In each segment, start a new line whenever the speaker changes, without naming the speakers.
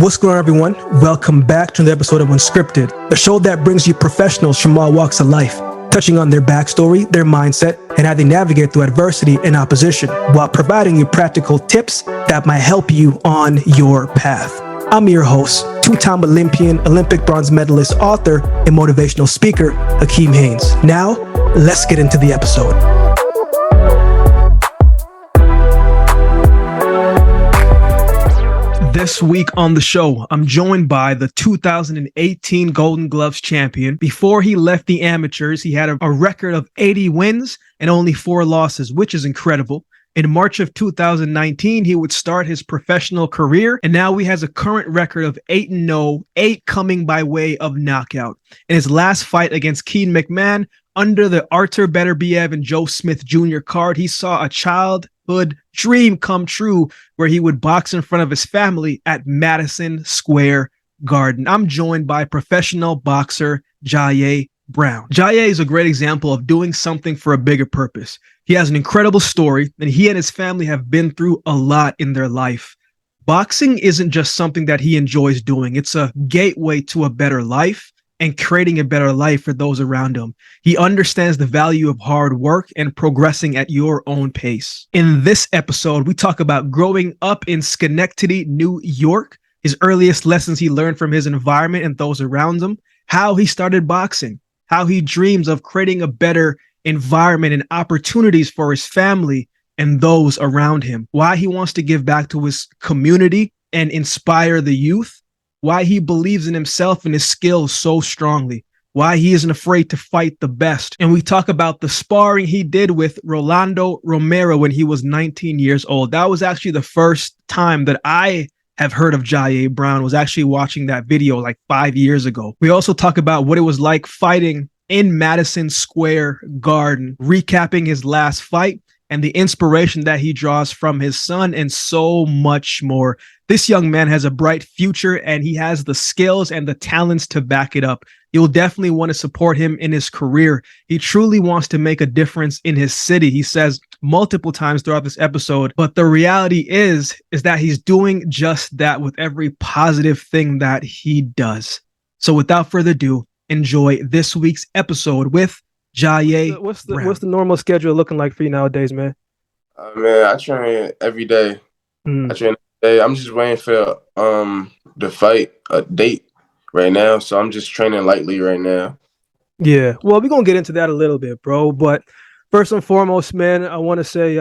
What's going on, everyone? Welcome back to another episode of Unscripted, a show that brings you professionals from all walks of life, touching on their backstory, their mindset, and how they navigate through adversity and opposition, while providing you practical tips that might help you on your path. I'm your host, two-time Olympian, Olympic bronze medalist, author, and motivational speaker, Akeem Haynes. Now, let's get into the episode. This week on the show, I'm joined by the 2018 Golden Gloves champion. Before he left the amateurs, he had a record of 80 wins and only 4 losses, which is incredible. In March of 2019, he would start his professional career, and now he has a current record of 8-0, 8 coming by way of knockout. In his last fight against Keean Mcmhaon, under the Artur, beterbiev, and Joe Smith Jr. card, he saw a childhood dream come true where he would box in front of his family at Madison Square Garden. I'm joined by professional boxer Jahyae Brown. Jahyae is a great example of doing something for a bigger purpose. He has an incredible story, and he and his family have been through a lot in their life. Boxing isn't just something that he enjoys doing. It's a gateway to a better life and creating a better life for those around him. He understands the value of hard work and progressing at your own pace. In this episode, we talk about growing up in Schenectady, New York, his earliest lessons he learned from his environment and those around him, how he started boxing, how he dreams of creating a better environment and opportunities for his family and those around him, why he wants to give back to his community and inspire the youth, why he believes in himself and his skills so strongly, why he isn't afraid to fight the best. And we talk about the sparring he did with Rolando Romero when he was 19 years old. That was actually the first time that I have heard of Jahyae Brown, was actually watching that video like 5 years ago. We also talk about what it was like fighting in Madison Square Garden, recapping his last fight and the inspiration that he draws from his son, and so much more. This young man has a bright future, and he has the skills and the talents to back it up. You'll definitely want to support him in his career. He truly wants to make a difference in his city. He says multiple times throughout this episode, but the reality is that he's doing just that with every positive thing that he does. So without further ado, enjoy this week's episode with Jahyae Brown. What's the normal schedule looking like for you nowadays, man?
Man, I train every day. I train every day. I'm just waiting for the fight date right now, so I'm just training lightly right now.
Yeah, well, we're gonna get into that a little bit, bro. But first and foremost, man, I want to say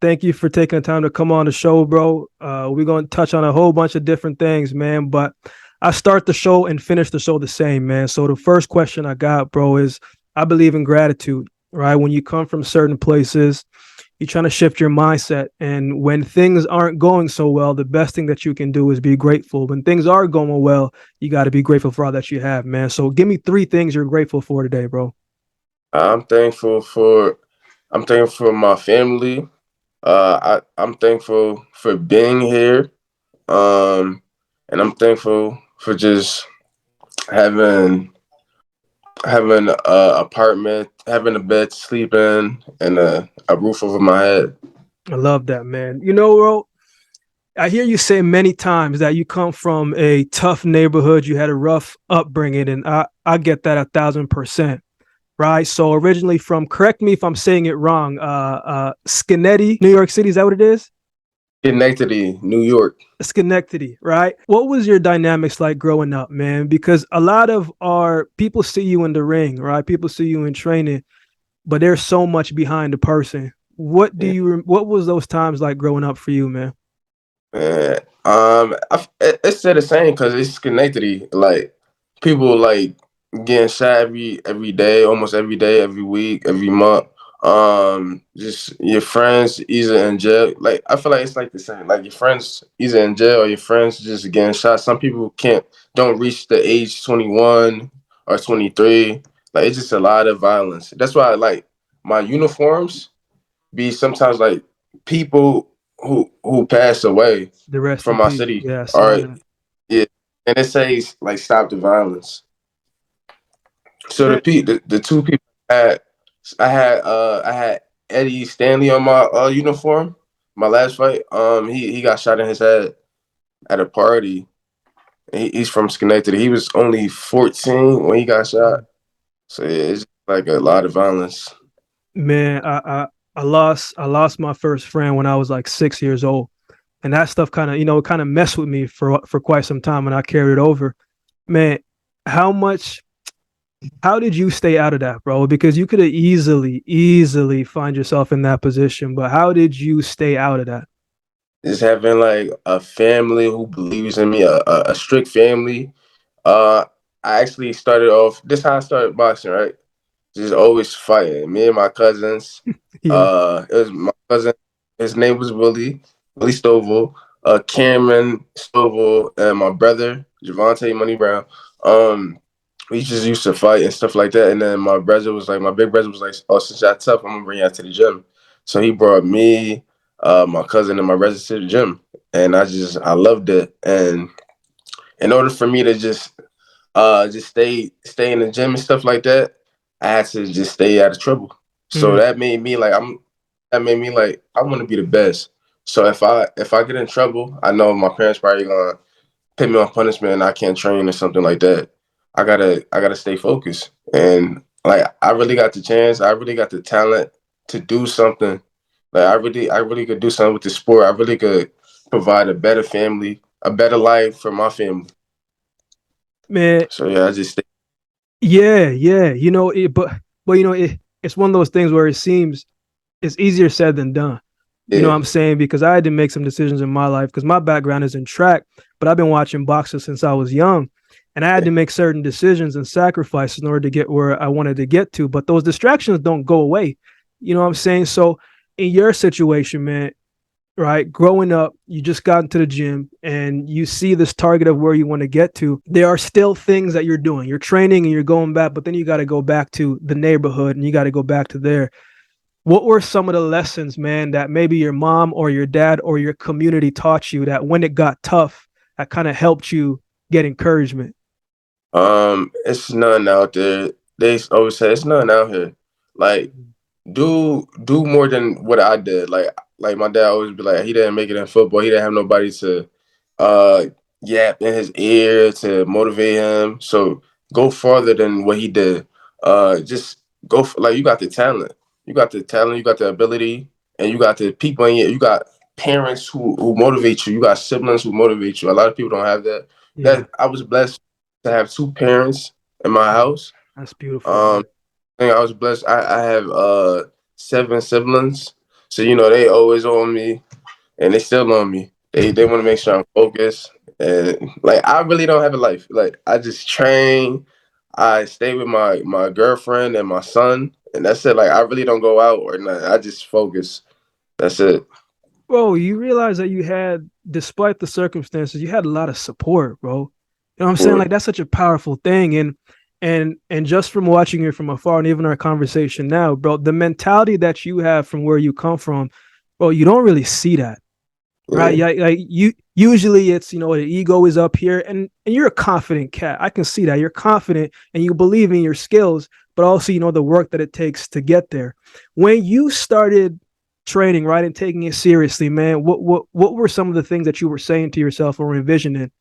thank you for taking the time to come on the show, bro. We're gonna touch on a whole bunch of different things, man. But I start the show and finish the show the same, man. So the first question I got, bro, is I believe in gratitude, right? When you come from certain places, you're trying to shift your mindset. And when things aren't going so well, the best thing that you can do is be grateful. When things are going well, you got to be grateful for all that you have, man. So give me 3 things you're grateful for today, bro.
I'm thankful for my family. I'm thankful for being here. And I'm thankful for just having an apartment, having a bed to sleep in, and a roof over my head.
I love that, man. You know, bro, I hear you say many times that you come from a tough neighborhood, you had a rough upbringing, and I get that 1,000%, right? So originally from, correct me if I'm saying it wrong, Schenectady, New York City, is that what it is?
Schenectady, New York.
Schenectady, right? What was your dynamics like growing up, man? Because a lot of our people see you in the ring, right? People see you in training, but there's so much behind the person. What was those times like growing up for you, man?
It's still the same because it's Schenectady. Like, people like getting shot every day, almost every day, every week, every month. Just your friends either in jail. Like, I feel like it's like the same. Like, your friends either in jail or your friends just getting shot. Some people don't reach the age 21 or 23. Like, it's just a lot of violence. That's why, like, my uniforms be sometimes like people who passed away from my city.
Yeah,
yeah, and it says like stop the violence. So the 2 people I had Eddie Stanley on my uniform. My last fight, he got shot in his head at a party, He's from Schenectady. He was only 14 when he got shot. So yeah, it's like a lot of violence.
Man, I lost my first friend when I was like 6 years old, and that stuff kind of kind of messed with me for quite some time, and I carried it over. Man, how much? How did you stay out of that, bro? Because you could have easily find yourself in that position, but how did you stay out of that?
Just having like a family who believes in me, a strict family. Uh, I actually started off. This is how I started boxing, right? Just always fighting. Me and my cousins.
Yeah,
It was my cousin. His name was Willie Stovall. Cameron Stovall, and my brother Javante Money Brown. We just used to fight and stuff like that. And then my brother was like, my big brother was like, "Oh, since y'all tough, I'm gonna bring y'all to the gym." So he brought me, my cousin, and my brother to the gym, and I loved it. And in order for me to just stay in the gym and stuff like that, I had to just stay out of trouble. So
mm,
that made me like I want to be the best. So if I get in trouble, I know my parents probably gonna put me on punishment and I can't train or something like that. I gotta stay focused. And like I really got the chance, I really got the talent to do something. Like I really could do something with the sport. I really could provide a better family, a better life for my family.
man,
So yeah, I just stay.
yeah. But it's one of those things where it seems it's easier said than done. You know what
Yeah.
I'm saying? Because I had to make some decisions in my life because my background is in track, but I've been watching boxers since I was young. And I had to make certain decisions and sacrifices in order to get where I wanted to get to. But those distractions don't go away. You know what I'm saying? So in your situation, man, right, growing up, you just got into the gym and you see this target of where you want to get to. There are still things that you're doing. You're training and you're going back, but then you got to go back to the neighborhood and you got to go back to there. What were some of the lessons, man, that maybe your mom or your dad or your community taught you that when it got tough, that kind of helped you get encouragement?
It's none out there. They always say it's none out here. Like do more than what I did. Like my dad always be like, he didn't make it in football. He didn't have nobody to uh yap in his ear to motivate him. So go farther than what he did. Just go for, like you got the talent. You got the talent, you got the ability, and you got the people in you. You got parents who motivate you. You got siblings who motivate you. A lot of people don't have that.
Yeah,
That I was blessed to have two parents in my house.
that's beautiful,
Um
man.
I think I was blessed. I have seven siblings. So they always on me and they still on me. They want to make sure I'm focused. And like I really don't have a life. Like I just train. I stay with my girlfriend and my son, and that's it. Like I really don't go out or nothing. I just focus. That's it.
Bro, you realize that you had, despite the circumstances, you had a lot of support, bro. You know what I'm saying?
Yeah.
Like that's such a powerful thing. And just from watching you from afar and even our conversation now, bro, the mentality that you have from where you come from, bro, you don't really see that. Right?
Yeah.
Yeah, like you usually it's the ego is up here and you're a confident cat. I can see that. You're confident and you believe in your skills, but also the work that it takes to get there. When you started training, right, and taking it seriously, man, what were some of the things that you were saying to yourself or envisioning?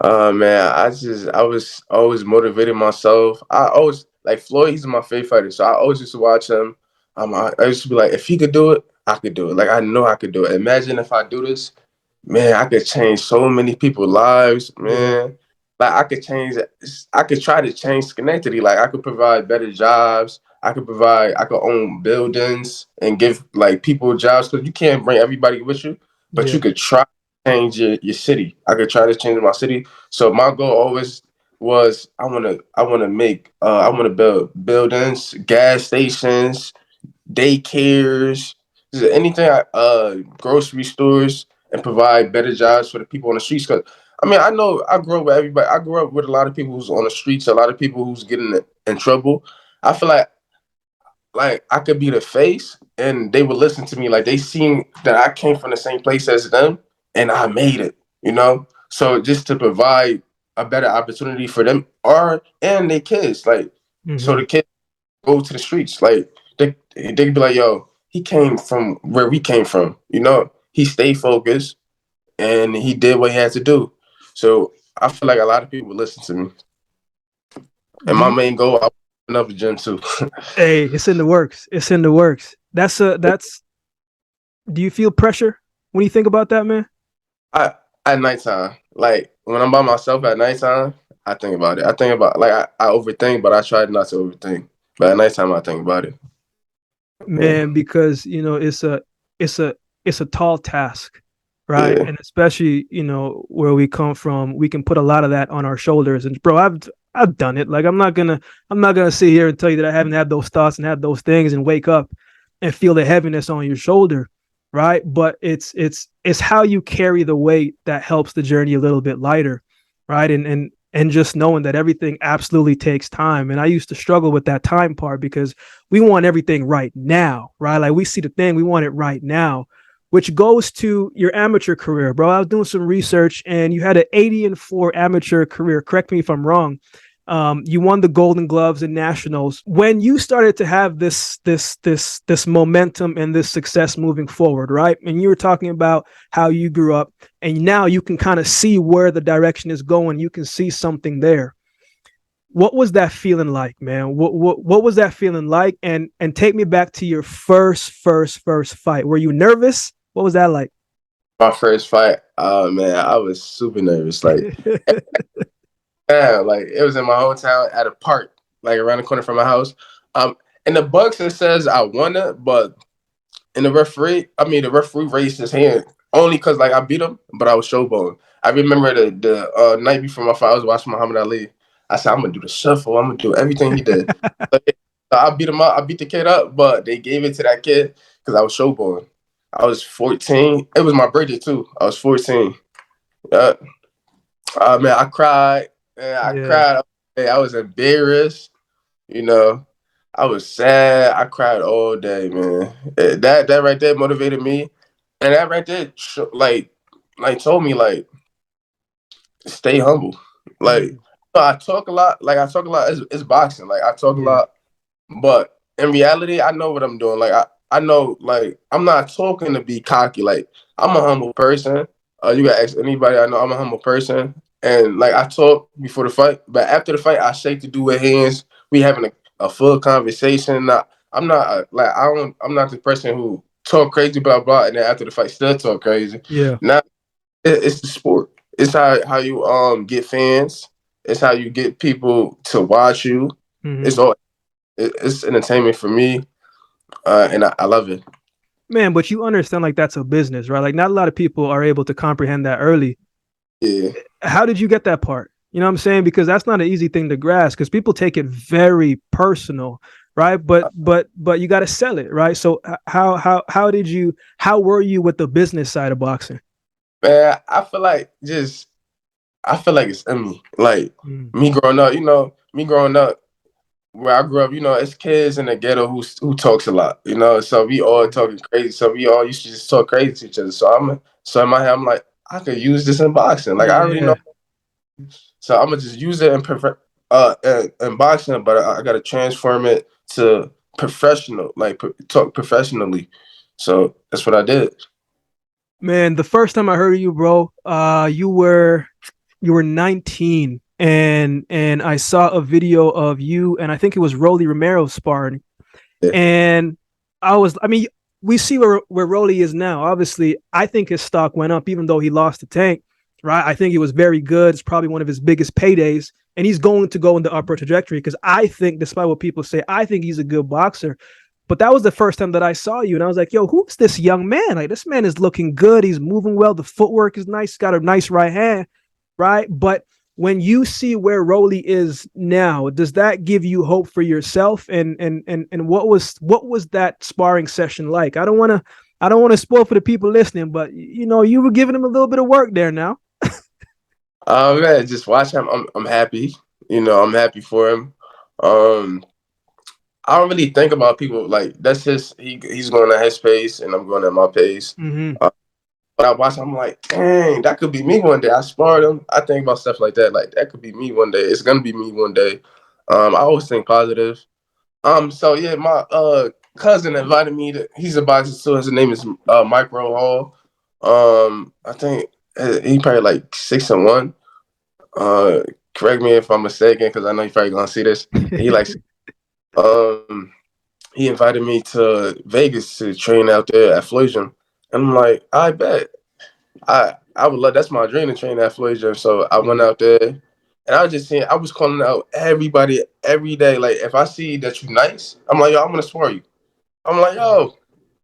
Man, I was always motivating myself. I always like Floyd. He's my favorite fighter, so I always used to watch him. I used to be like, if he could do it, I could do it. Like I know I could do it. Imagine if I do this, man. I could change so many people's lives,
Yeah,
man. Like I could try to change Schenectady. Like I could provide better jobs. I could own buildings and give like people jobs because you can't bring everybody with you, but you
yeah.
could try change your city. I could try to change my city. So my goal always was I wanna build buildings, gas stations, daycares, just anything grocery stores and provide better jobs for the people on the streets. Cause I mean I know I grew up with everybody. I grew up with a lot of people who's on the streets, a lot of people who's getting in trouble. I feel like I could be the face and they would listen to me. Like they seen that I came from the same place as them and I made it. So just to provide a better opportunity for them or and their kids, like so
Mm-hmm.
the kids go to the streets. Like they could be like, yo, he came from where we came from. He stayed focused and he did what he had to do. So I feel like a lot of people listen to me. And
Do
my
you,
main goal, I open up a gym too.
hey, it's in the works. It's in the works. That's. Do you feel pressure when you think about that, man?
I at nighttime, like when I'm by myself at nighttime, I think about it. I think about like I overthink, but I try not to overthink. But at nighttime, I think about it. Yeah,
Man, because it's a it's a tall task, right?
yeah.
And especially where we come from, we can put a lot of that on our shoulders. And bro, I've done it. Like I'm not gonna sit here and tell you that I haven't had those thoughts and had those things and wake up and feel the heaviness on your shoulder, right? But it's how you carry the weight that helps the journey a little bit lighter, right? And just knowing that everything absolutely takes time. And I used to struggle with that time part because we want everything right now, right? Like we see the thing, we want it right now, which goes to your amateur career, bro. I was doing some research and you had an 80-4 amateur career. Correct me if I'm wrong. You won the Golden Gloves and Nationals. When you started to have this momentum and this success moving forward, right? And you were talking about how you grew up, and now you can kind of see where the direction is going. You can see something there. What was that feeling like, man? What was that feeling like? And take me back to your first fight. Were you nervous? What was that like?
My first fight, oh man, I was super nervous. Like, yeah, like it was in my hometown at a park, like around the corner from my house. In the books it says I won it, but the referee raised his hand only because like I beat him, but I was showboating. I remember the night before my fight, I was watching Muhammad Ali. I said I'm gonna do the shuffle. I'm gonna do everything he did. So I beat him up. I beat the kid up, but they gave it to that kid because I was showboating. I was 14. It was my birthday too. I was 14. Uh, man, I cried. Man, I
Yeah,
cried. I was embarrassed. You know, I was sad. I cried all day, man. That right there motivated me, and that right there, like told me like stay humble. Like
mm,
I talk a lot. Like I talk a lot. It's boxing. Like I talk a
yeah,
lot, but in reality, I know what I'm doing. Like I know. Like I'm not talking to be cocky. Like I'm a humble person. You gotta ask anybody I know. I'm a humble person, and like I talk before the fight, but after the fight, I shake the dude with hands. We having a full conversation. I'm not like I don't. I'm not the person who talk crazy blah blah, and then after the fight still talk crazy.
yeah.
Now it's the sport. It's how you get fans. It's how you get people to watch you.
Hmm.
It's all it's entertainment for me, and I love it.
Man, but you understand like that's a business, right? Like not a lot of people are able to comprehend that early.
Yeah.
How did you get that part? You know what I'm saying? Because that's not an easy thing to grasp because people take it very personal, right? But you got to sell it, right? So how were you with the business side of boxing?
Man, I feel like it's in me. Like
Mm,
me growing up where I grew up, it's kids in the ghetto who talks a lot, So we all
mm,
talking crazy. So we all used to just talk crazy to each other. So in my head, I'm like, I could use this in boxing. Like I already know.
yeah,
So I'm gonna just use it in boxing, but I gotta transform it to professional, like talk professionally. So that's what I did.
man. The first time I heard of you, bro, you were 19, and I saw a video of you, and I think it was Rolly Romero sparring.
Yeah.
And I mean, we see where Rolly is now. Obviously, I think his stock went up, even though he lost the tank, right? I think he was very good. It's probably one of his biggest paydays. And he's going to go in the upper trajectory because I think, despite what people say, I think he's a good boxer. But that was the first time that I saw you. And I was like, yo, who's this young man? Like, this man is looking good. He's moving well. The footwork is nice. He's got a nice right hand, right? But when you see where Rolly is now, does that give you hope for yourself? And what was that sparring session like? I don't want to spoil for the people listening, but you were giving him a little bit of work there now.
Man, just watch him. I'm happy. I'm happy for him. Um, I don't really think about people like that's he's going at his pace and I'm going at my pace.
Mm-hmm.
But I watch, I'm like, dang, that could be me one day. I sparred him. I think about stuff like that. Like that could be me one day. It's gonna be me one day. I always think positive. So yeah, my cousin invited me to. He's a boxer too. His name is Mike Hall. I think he probably like 6-1. Uh, correct me if I'm mistaken, because I know you're probably gonna see this. He like, um, he invited me to Vegas to train out there at Floyd Gym, and I'm like, I bet. I would love. That's my dream to train at Floyd Gym. So I went
Yeah.
out there, and I was just saying, I was calling out everybody every day. Like if I see that you nice, I'm like, yo, I'm gonna spar you. I'm like,
Mm.
yo,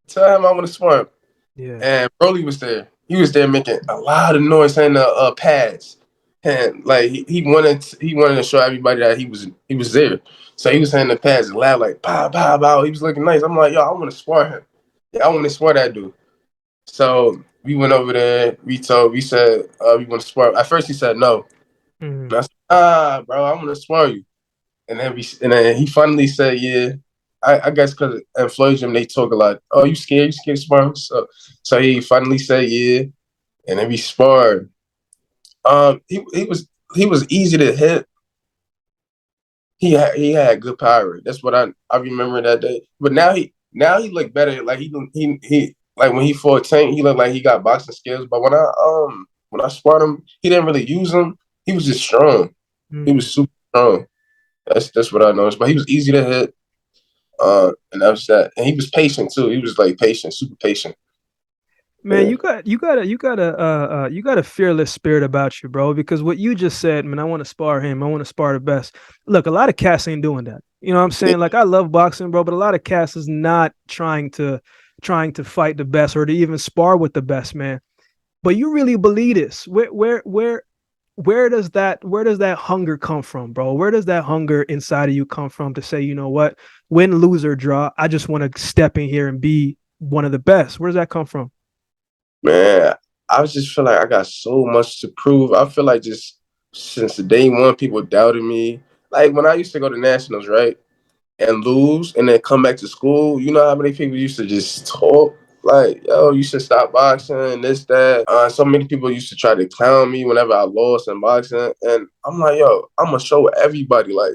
tell him I want to spar him.
Yeah.
And Broly was there. He was there making a lot of noise saying the pads, and like he wanted to show everybody that he was there. So he was saying the pads loud, like pow pow pow. He was looking nice. I'm like, yo, I want to spar him. Yeah, I want to spar that dude. So we went over there. We said we want to spar. At first he said no.
Mm.
And I said, bro, I want to spar you. And then he finally said, yeah. I guess because at Floyd Gym they talk a lot. Oh, you scared? You scared of sparring? So he finally said yeah, and then we sparred. He was easy to hit. He had good power. That's what I remember that day. But now he looked better. Like he like when he fought Tank, he looked like he got boxing skills. But when I sparred him, he didn't really use them. He was just strong. He
Mm.
was super strong. That's what I noticed. But he was easy to hit. And that was that. And he was patient too. He was like patient, super patient.
Man,
Yeah.
you got a fearless spirit about you, bro. Because what you just said, man, I want to spar him. I want to spar the best. Look, a lot of cats ain't doing that. You know what I'm
Yeah.
saying? Like I love boxing, bro, but a lot of cats is not trying to fight the best or to even spar with the best, man. But you really believe this? Where does that hunger come from, bro? Where does that hunger inside of you come from to say, you know what, win, lose or draw, I just want to step in here and be one of the best? Where does that come from?
Man, I just feel like I got so much to prove. I feel like just since the day one, people doubted me. Like when I used to go to nationals, right? And lose and then come back to school, you know how many people used to just talk? Like, yo, you should stop boxing, this, that. So many people used to try to clown me whenever I lost in boxing. And I'm like, yo, I'm going to show everybody, like,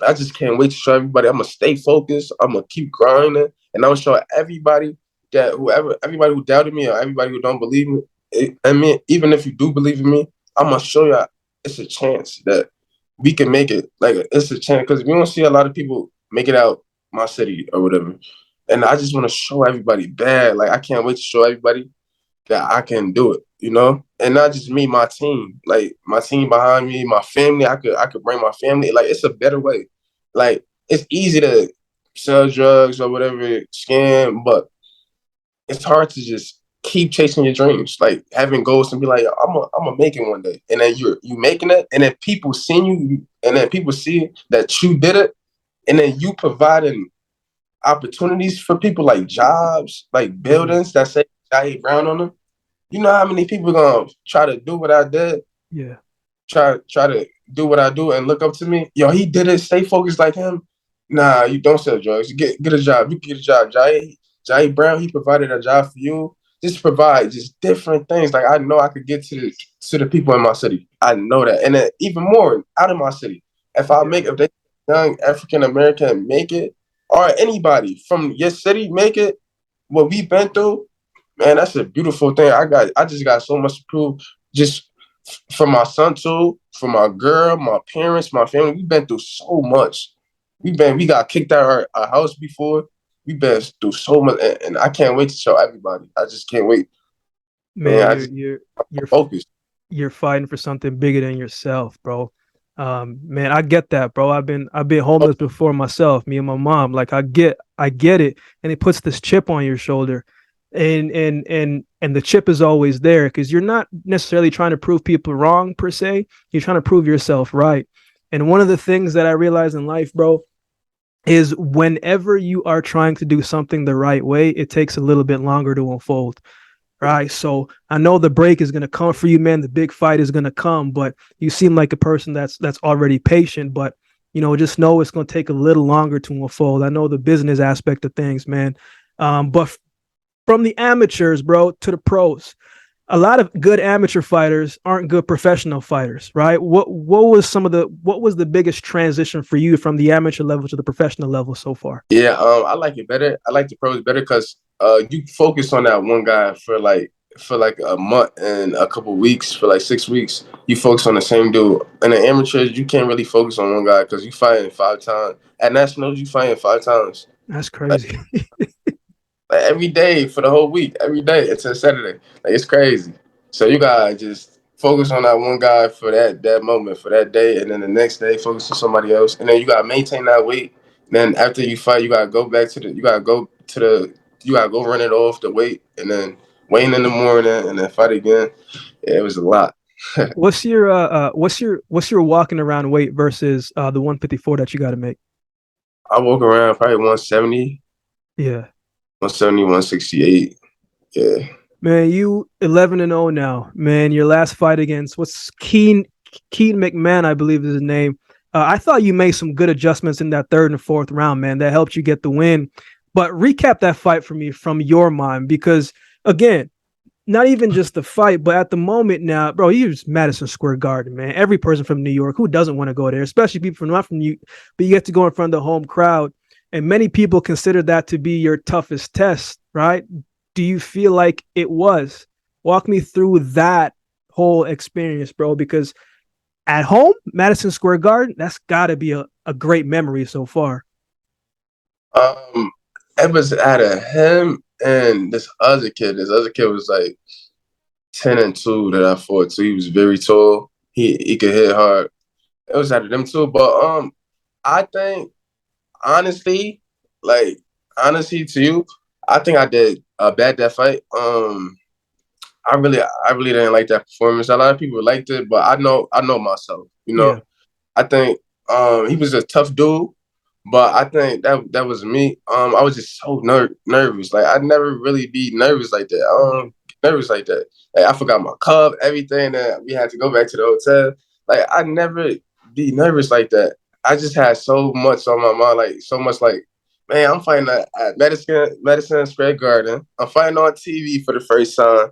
I just can't wait to show everybody. I'm gonna stay focused. I'm gonna keep grinding, and I'm gonna show everybody that everybody who doubted me or everybody who don't believe me. I mean, even if you do believe in me, I'm gonna show you it's a chance that we can make it. Like it's a chance because we don't see a lot of people make it out my city or whatever. And I just want to show everybody bad. Like I can't wait to show everybody that I can do it, you know? And not just me, my team. Like my team behind me, my family, I could bring my family. Like it's a better way. Like it's easy to sell drugs or whatever, scam, but it's hard to just keep chasing your dreams, like having goals and be like, I'm gonna make it one day. And then you making it, and then people seeing you, and then people see that you did it, and then you providing opportunities for people like jobs, like
Mm-hmm.
buildings that say Jahyae Brown on them. You know how many people gonna try to do what I did,
Yeah.
try to do what I do and look up to me? Yo, he did it. Stay focused like him. Nah, you don't sell drugs. Get a job. You can get a job. Jahyae Brown, he provided a job for you. Just provide just different things. Like I know I could get to the people in my city. I know that, and then even more out of my city.
Yeah.
If they young African American make it, or anybody from your city make it, what we've been through, man, that's a beautiful thing. I just got so much to prove just for my son too, for my girl, my parents, my family. We've been through so much. We got kicked out of our house before. We've been through so much, and I can't wait to show everybody. I just can't wait.
Man,
And I
you're
just
you're you're
focus.
you're fighting for something bigger than yourself, bro. Man, I get that, bro. I've been homeless before myself, me and my mom. Like I get it, and it puts this chip on your shoulder, and the chip is always there because you're not necessarily trying to prove people wrong per se. You're trying to prove yourself right. And one of the things that I realize in life, bro, is whenever you are trying to do something the right way, it takes a little bit longer to unfold. Right. So I know the break is gonna come for you, man. The big fight is gonna come, but you seem like a person that's already patient, but just know it's gonna take a little longer to unfold. I know the business aspect of things, man. But from the amateurs, bro, to the pros, a lot of good amateur fighters aren't good professional fighters, right? What was the biggest transition for you from the amateur level to the professional level so far?
Yeah, I like it better. I like the pros better because you focus on that one guy for like for like a month and a couple weeks, for like 6 weeks, you focus on the same dude. In the amateurs, you can't really focus on one guy because you fighting 5 times. At nationals, you fighting 5 times.
That's
Like,
crazy.
like every day for the whole week, every day until Saturday. Like it's crazy. So you gotta just focus on that one guy for that moment, for that day, and then the next day focus on somebody else. And then you gotta maintain that weight. Then after you fight, you gotta go back to the you gotta go run it off the weight and then weigh in the morning and then fight again. Yeah, it was a lot.
What's your walking around weight versus the 154 that you got to make?
I walk around probably 170,
Yeah.
170, 168. Yeah.
Man, you 11-0 now. Man, your last fight against what's Keean Mcmhaon, I believe is his name. I thought you made some good adjustments in that third and fourth round, man. That helped you get the win. But recap that fight for me from your mind, because again, not even just the fight, but at the moment now, bro, you use Madison Square Garden, man. Every person from New York, who doesn't want to go there, especially people from not from New, but you get to go in front of the home crowd, and many people consider that to be your toughest test, right? Do you feel like it was? Walk me through that whole experience, bro, because at home, Madison Square Garden, that's got to be a great memory so far.
Um, it was out of him and this other kid. This other kid was like 10-2 that I fought. So he was very tall. He could hit hard. It was out of them two. But I think honestly, like honestly to you, I think I did bad that fight. I really didn't like that performance. A lot of people liked it, but I know myself.
Yeah.
I think he was a tough dude, but I think that was me. I was just so nervous. Like I never really be nervous like that. I don't get nervous like that. Like I forgot my cup, everything that we had to go back to the hotel. Like I never be nervous like that. I just had so much on my mind, like so much like, man, I'm fighting at Madison Square Garden. I'm fighting on TV for the first time.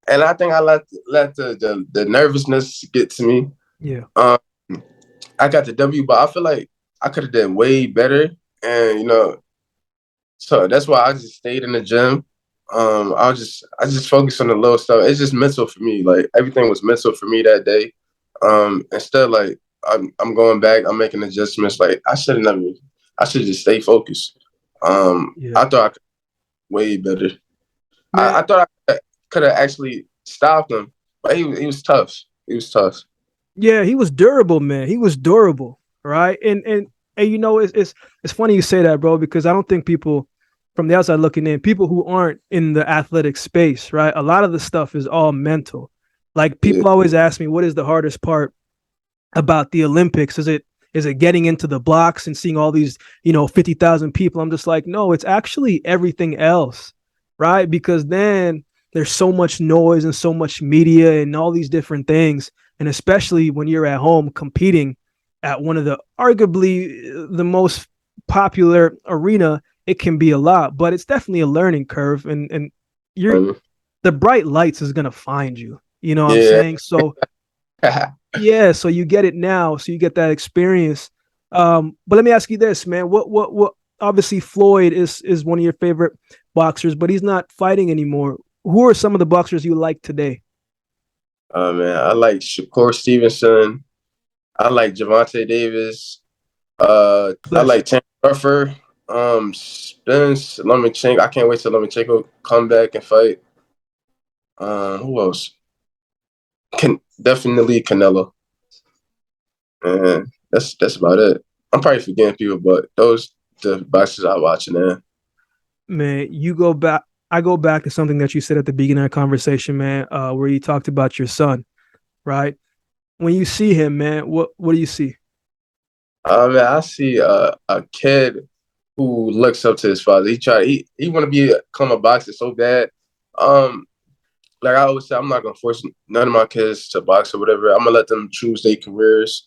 And I think I let the nervousness get to me.
Yeah.
Um, I got the W, but I feel like I could have done way better. And so that's why I just stayed in the gym. I just focused on the little stuff. It's just mental for me. Like everything was mental for me that day. Instead, like I'm going back. I'm making adjustments. Like I should have never. I should just stay focused.
Yeah.
I thought I could way better.
Man,
I thought I could have actually stopped him, but he was tough. He was tough.
yeah, he was durable, man. He was durable, right? And it's funny you say that, bro, because I don't think people from the outside looking in, people who aren't in the athletic space, right? A lot of the stuff is all mental. Like
Yeah.
people always ask me, what is the hardest part about the Olympics? Is it getting into the blocks and seeing all these, 50,000 people? I'm just like, no, it's actually everything else, right? Because then there's so much noise and so much media and all these different things. And especially when you're at home competing at one of the arguably the most popular arena, it can be a lot, but it's definitely a learning curve. And you're
Um,
the bright lights is gonna find you. You know what I'm
yeah.
saying? So yeah, so you get it now, so you get that experience. But let me ask you this, man. What obviously Floyd is one of your favorite boxers, but he's not fighting anymore. Who are some of the boxers you like today?
Man, I like Shakur Stevenson. I like Javante Davis. I
Bless you.
like Terrence Crawford. Spence Lomachenko. I can't wait till Lomachenko come back and fight. Who else? Can definitely Canelo. And that's about it. I'm probably forgetting people, but those the boxers I watching now.
Man, you go back. I go back to something that you said at the beginning of our conversation, man, where you talked about your son, right? When you see him, man, what do you see?
Man, I see a kid who looks up to his father. He want to become a boxer so bad. Um, like I always say, I'm not gonna force none of my kids to box or whatever. I'm gonna let them choose their careers.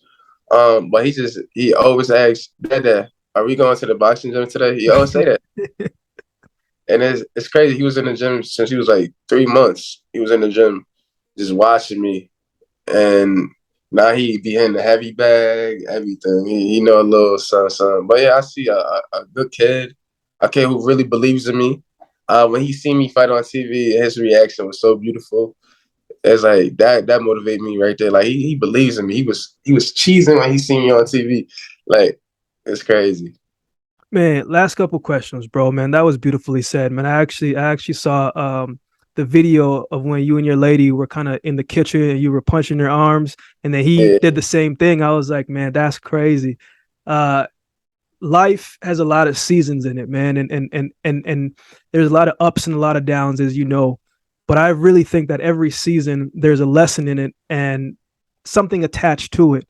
But he always asks, Dad, are we going to the boxing gym today? He always say that. And it's crazy. He was in the gym since he was like 3 months. He was in the gym just watching me. And now he be in the heavy bag, everything. He know a little son. But yeah, I see a good kid, a kid who really believes in me. When he seen me fight on TV, his reaction was so beautiful. It's like that motivated me right there. Like he believes in me. He was cheesing when he seen me on TV. Like it's crazy.
Man, last couple questions, bro. Man, that was beautifully said, man. I actually saw the video of when you and your lady were kind of in the kitchen and you were punching her arms, and then he
Yeah,
did the same thing. I was like, man, that's crazy. Uh, Life has a lot of seasons in it, man, and there's a lot of ups and a lot of downs, as you know. But I really think that every season there's a lesson in it and something attached to it.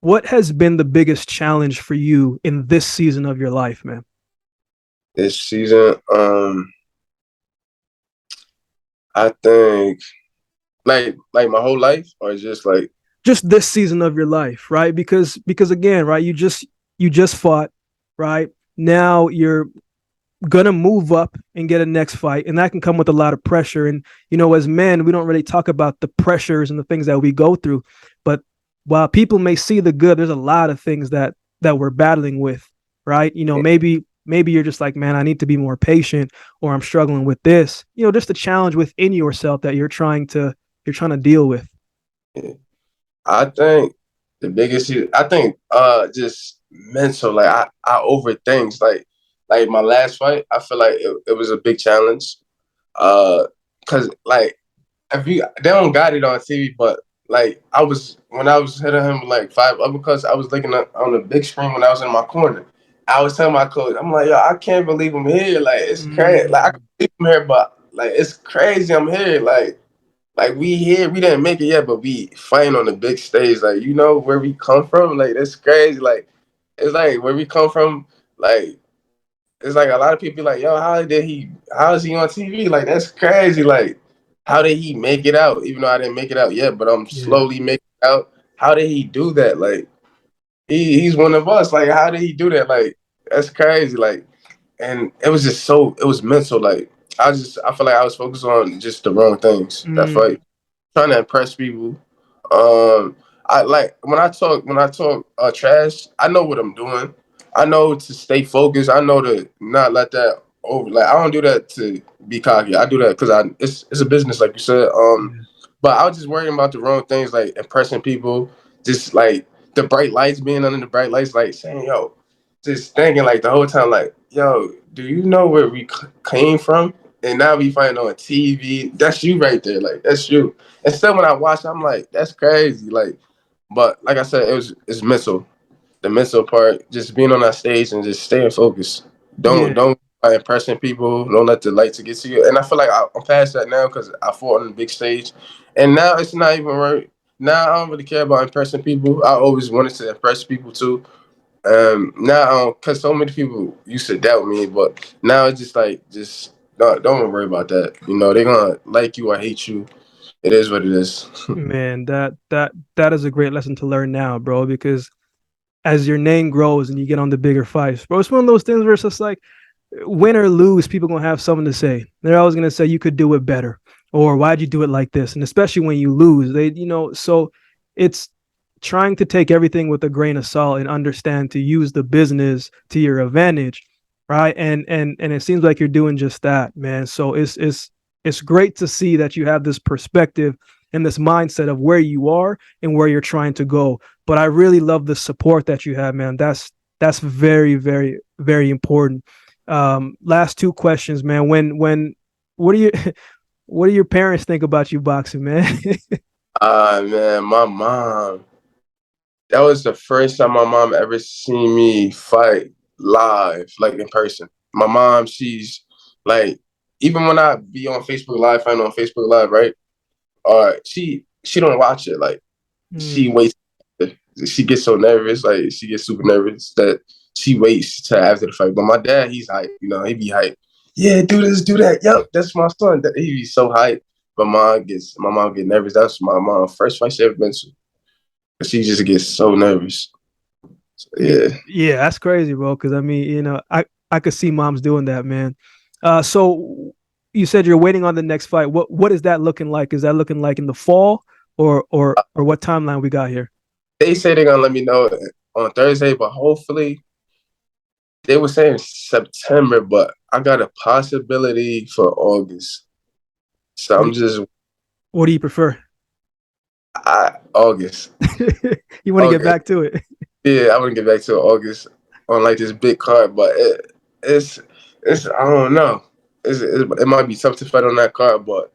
What has been the biggest challenge for you in this season of your life, man?
this season, I think like my whole life, or just like
Just this season of your life, right? Because again, right, you just fought, right? Now you're gonna move up and get a next fight, and that can come with a lot of pressure. And as men, we don't really talk about the pressures and the things that we go through. But while people may see the good, there's a lot of things that we're battling with, right? Maybe you're just like, man, I need to be more patient, or I'm struggling with this. Just a challenge within yourself that you're trying to deal with.
I think the biggest I think just mental. Like I overthink. Like my last fight, I feel like it was a big challenge. Cause like if you they don't got it on TV, but like when I was hitting him like 5 uppercuts, I was looking at, on the big screen when I was in my corner. I was telling my coach, I'm like, yo, I can't believe I'm here. Like it's crazy. Like I
Mm,
can believe I'm here, but like it's crazy I'm here. Like we here, we didn't make it yet, but we fighting on the big stage. Like where we come from. Like that's crazy. Like it's like where we come from. Like it's like a lot of people be like, yo, how is he on TV? Like that's crazy. Like how did he make it out? Even though I didn't make it out yet, but I'm
yeah.
slowly making it out. How did he do that? Like he's one of us. Like how did he do that? Like that's crazy. Like and it was just it was mental. Like I feel like I was focused on just the wrong things that
Mm,
fight, trying to impress people. Um, I like when I talk trash. I know what I'm doing. I know to stay focused. I know to not let that over. Like I don't do that to be cocky. I do that because it's a business, like you said.
yeah.
But I was just worrying about the wrong things, like impressing people. Just like the bright lights, being under the bright lights, like saying, "Yo," just thinking like the whole time, like, "Yo, do you know where we came from?" And now we find on TV. That's you right there. Like that's you. And still, when I watch, I'm like, that's crazy. Like, but like I said, it's mental. The mental part, just being on that stage and just staying focused. Don't
Yeah.
don't by impressing people. Don't let the lights get to you. And I feel like I'm past that now because I fought on the big stage, and now it's not even right. Now I don't really care about impressing people. I always wanted to impress people too. Now, because so many people used to doubt me, but now it's just like, just don't worry about that. They're gonna like you or hate you. It is what it is.
Man, that is a great lesson to learn now, bro, because as your name grows and you get on the bigger fights, bro, it's one of those things where it's just like, win or lose, people gonna have something to say. They're always gonna say you could do it better, or why'd you do it like this? And especially when you lose, so it's trying to take everything with a grain of salt and understand to use the business to your advantage, right? And it seems like you're doing just that, man. So it's great to see that you have this perspective and this mindset of where you are and where you're trying to go. But I really love the support that you have, man. That's very, very, very important. Last two questions, man. What do you what do your parents think about you boxing, man?
Man, my mom. That was the first time my mom ever seen me fight live, like in person. My mom, she's like, even when I be on Facebook Live, find on Facebook Live, right? She don't watch it. Like she
Hmm.
waits. She gets so nervous, like she gets super nervous that she waits till after the fight. But my dad, he's hype. He be hype. Yeah, do this, do that. Yep, that's my son. He be so hype. My mom get nervous. That's my mom first fight she ever been to. She just gets so nervous. So, yeah.
Yeah, that's crazy, bro. Because I mean, I could see moms doing that, man. So you said you're waiting on the next fight. What is that looking like? Is that looking like in the fall, or what timeline we got here?
They say they're gonna let me know on Thursday, but hopefully They were saying September, but I got a possibility for August. So I'm just
What do you prefer?
August.
You want to get
August.
back to it?
Yeah, I want to get back to August on like this big card, but it's I don't know. It might be tough to fight on that card, but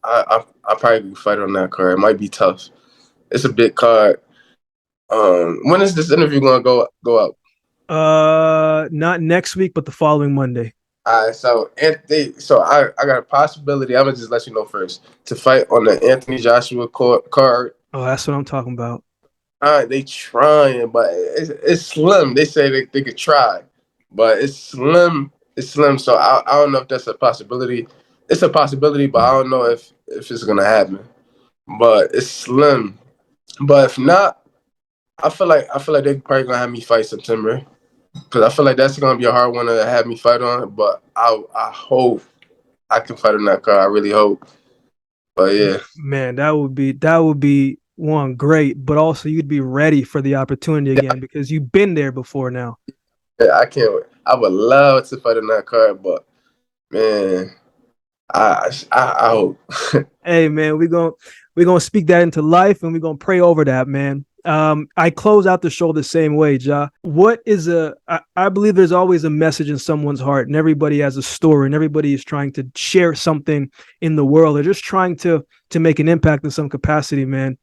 I probably can fight on that card. It might be tough. It's a big card. When is this interview gonna go out?
Not next week, but the following Monday.
All right, so I got a possibility. I'm gonna just let you know first to fight on the Anthony Joshua card.
Oh, that's what I'm talking about.
They trying, but it's slim. They say they could try, but it's slim. It's slim. So I don't know if that's a possibility. It's a possibility, but I don't know if it's gonna happen. But it's slim. But if not, I feel like they probably gonna have me fight September because I feel like that's gonna be a hard one to have me fight on. But I hope I can fight on that card. I really hope. But yeah,
Man, that would be one great, but also you'd be ready for the opportunity again because you've been there before now.
yeah, I can't. Wait. I would love to fight on that card, but man, I hope.
Hey man, we're gonna speak that into life and we're gonna pray over that, man. I close out the show the same way, Ja. I believe there's always a message in someone's heart, and everybody has a story, and everybody is trying to share something in the world. They're just trying to make an impact in some capacity, man.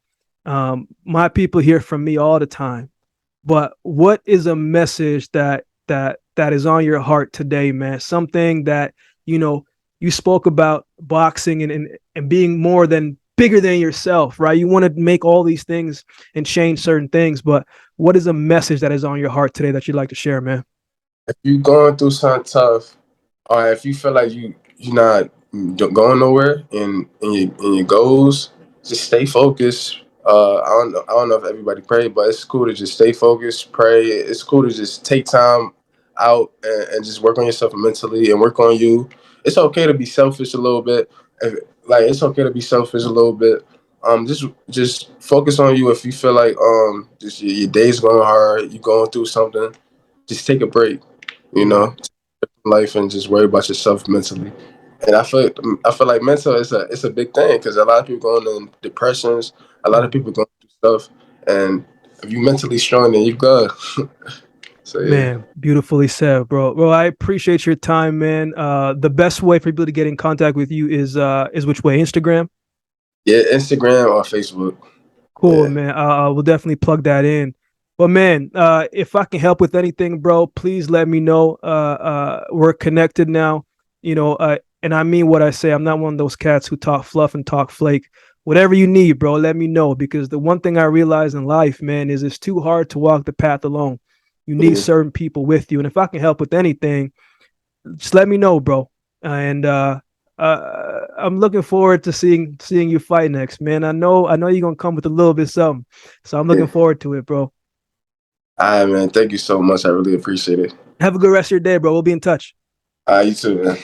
My people hear from me all the time. But what is a message that is on your heart today, man? Something that you spoke about boxing and being more than bigger than yourself, right? You want to make all these things and change certain things, but what is a message that is on your heart today that you'd like to share, man?
If you're going through something tough, or if you feel like you're not going nowhere in your goals, just stay focused. I don't know if everybody pray, but it's cool to just stay focused, pray. It's cool to just take time out and just work on yourself mentally and work on you. It's okay to be selfish a little bit. Like it's okay to be selfish a little bit. Just focus on you. If you feel like just your day's going hard, you're going through something, just take a break. You
Right.
know, life and just worry about yourself mentally. And I feel like mental is a big thing because a lot of people going in depressions, a lot of people going through stuff, and if you mentally strong, then you good. So yeah,
Man, beautifully said, bro. Bro, I appreciate your time, man. The best way for people to get in contact with you is which way? Instagram?
yeah, Instagram or Facebook.
Cool,
Yeah,
man. We'll definitely plug that in. But man, if I can help with anything, bro, please let me know. We're connected now, and I mean what I say. I'm not one of those cats who talk fluff and talk flake. Whatever you need, bro, let me know because the one thing I realize in life, man, is it's too hard to walk the path alone. You need
yeah.
certain people with you, and if I can help with anything, just let me know, bro. And I'm looking forward to seeing you fight next, man. I know you're gonna come with a little bit something, so I'm looking
Yeah.
forward to it, bro.
All right, man. Thank you so much. I really appreciate it.
Have a good rest of your day, bro. We'll be in touch.
You too, man.